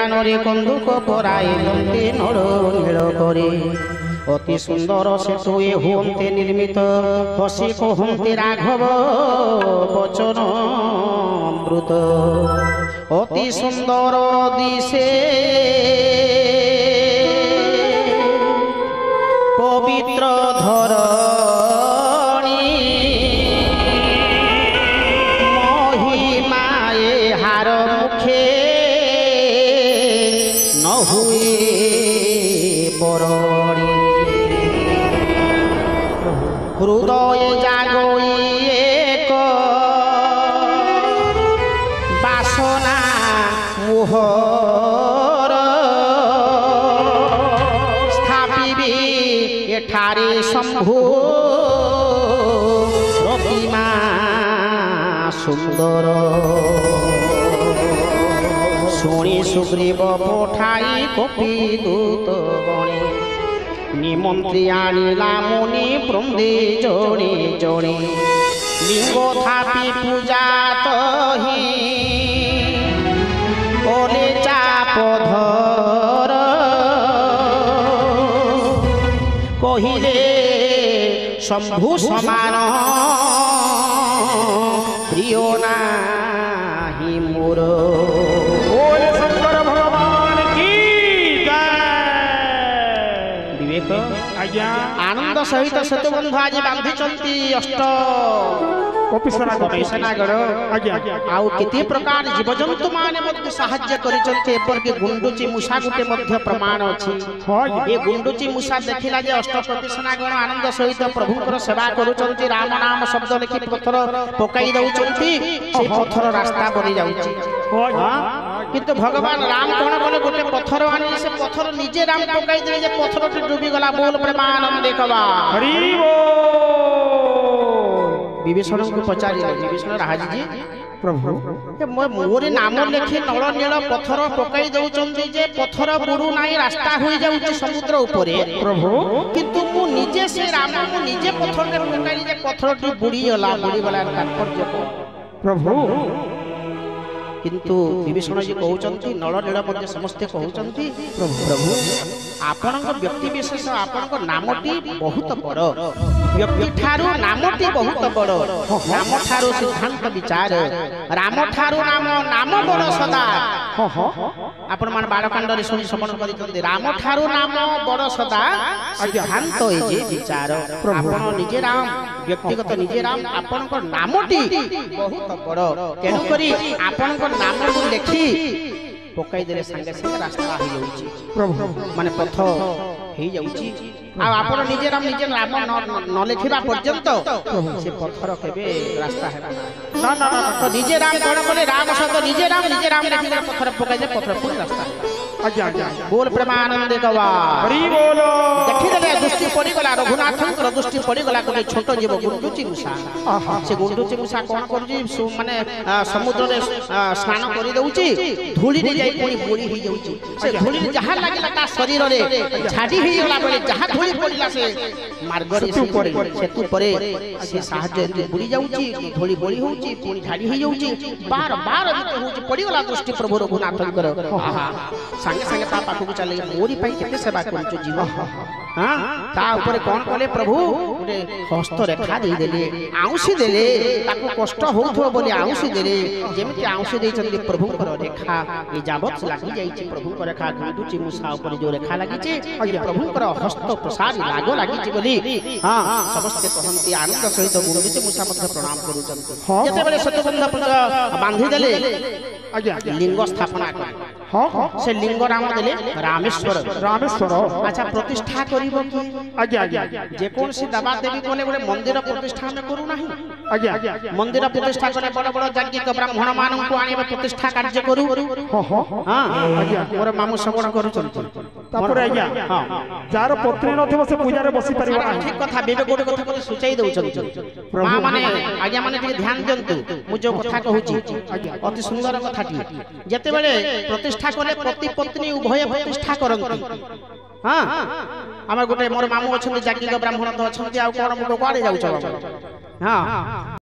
কানরে কন্দুক পরাই দন্তে নর নীল করে অতি সুন্দর সেতুয়ে হুয়ন্তে নির্মিত হসি কহন্তে রাঘব বচন অমৃত অতি সুন্দর দিশে পবিত্র ধরণী মহিমায়ে হার মুখে নহুয়ে বরণী হৃদয়ে জাগই এক বাসনা মোহর স্থাপিবি এঠারে শম্ভু প্রতিমা সুন্দর শুনি সুগ্রীব পঠাই কপিদূত গণে নিমন্ত্রী আনিলা মুনি বৃন্দে জনে জনে লিঙ্গ থাপি পূজা তহি ওলে চাপধর কহিলে শম্ভু সমান প্রিয় নাহি মোর। आनंद सहित सेतुबंध आज बांधी अष्ट कपिसेनागण आउ केते प्रकार जीवजंतु माने मध्य साहाय्य करिसंते एपरके गुंडुची मूषा गुटे मध्य प्रमाण अछि। ये गुंडुची मूषा देखिला जे अष्ट कपिसेनागण आनंद सहित प्रभुकर सेवा करूचंती राम नाम शब्द लिखि पत्थर पकाई दउचंती से पत्थर रास्ता बनि जाउची। किंतु भगवान राम कोन बोले गोटे पत्थर आनी से पत्थर निजे राम पकाई दे जे पत्थर डूबी गला बोल प्रेमानंद कबा हरि बोल। विभीषण को पचारि विभीषण राजा जी प्रभु मोरे नाम लेखि नल नील पत्थर पकाई दउचंती जे पत्थर बुडू नाही रास्ता होई जाउची समुद्र ऊपरे प्रभु किंतु मु निजे से राम मु निजे पत्थर के पकाई जे पत्थर बुडी गला तात्पर्य प्रभु। किंतु विभीषण जी कहउचंती नल नील मध्ये समस्ते कहउचंती प्रभु प्रभु आपनक व्यक्ति विशेष आपनक नामटी बहुत बड़ व्यक्ति ठारू नामटी बहुत बड़ नाम ठारू सिद्धांत विचार राम ठारू नाम नाम बड़ सदा आपण मान बालकांड रे सुनि श्रवण करितंती राम ठारू नाम बड़ सदा सिद्धांत ए जे विचार आपण निजे राम व्यक्तिगत निजे राम आपनक नामटी बहुत बड़ केनु करी आपनक नाम को देखी पकाई देले संगे संगे रास्ता हो जाउची प्रभु माने पथ हो जाउची आ आपण निजे राम न लेखिबा पर्यंत से पत्थर केबे रास्ता हेबा ना ना ना तो निजे राम कोन बोले राम शब्द निजे राम लेखि पत्थर पकाई दे पत्थर पूर्ण रास्ता आज्ञा बोल प्रेमानंद गवा हरि बोल। देखि देले दृष्टि पड़ी गला रघुनाथंकर दृष्टि पड़ी गला कोटे छोट जीव गुंडुची मूषा से गुंडुची मूषा कोन करूची माने समुद्र रे स्नान करि दउची धूली रे जाई कोनी बोली हो जाउची से धूली जहा लागिला ता शरीर रे झाडी हो गला बोले जहा धूली पड़िला से मार्ग रे सेतु परे से साहाय्य बुडी जाउची धूली बोली होउची पुनी झाडी हो जाउची बार बार होउची पड़ी गला दृष्टि प्रभु रघुनाथंकर आहा संगे संगे ता पाखु चले मोरी पई केते सेवा करछु जीव हां ता ऊपर कोन कले प्रभु गोटे हस्त रेखा दे देले आउसी देले ताको कष्ट होउथो बोली आउसी देले जेमिति आउसी देचंदी प्रभुकर रेखा ए जाबत लागि जाईची प्रभुकर रेखा गुंडुची मूषा ऊपर जो रेखा लागिची ए प्रभुकर हस्त प्रसाद लागो लागिची बोली हां समस्त कहंती आनंद सहित गुंडुची मूषा मध्य प्रणाम करूचंती जते बेले सतबंध बांधी देले आज्ञा लिंग स्थापना कर हां से लिंग नाम देले रामेश्वर रामेश्वर अच्छा प्रतिष्ठा करिवो की आज्ञा जे कोन से दबा देवी कोले बोले मंदिर प्रतिष्ठा में करू नाही आज्ञा मंदिर प्रतिष्ठा करे बड़ बड़ जाज्ञिक ब्राह्मण मानन को आनिबे प्रतिष्ठा कार्य करू हां आज्ञा मोर मामू श्रवण करूचंती तापर आज्ञा हां जार पत्नी नथिबो से पूजा रे बसी परिबो नाही ठीक कथा बेबे गोटे कथा बोले सुचाई दउचंती मां माने आज्ञा माने टिके ध्यान दियंतु मु जो कथा कहूची अति सुंदर कथा जते बेले प्रतिष्ठा करे पति पत्नी उभय प्रतिष्ठा करंती हां हमर गोटे मोर मामू अछंती जाज्ञिक ब्राह्मण तो अछंती आ कोन मु को काडे जाउछ हां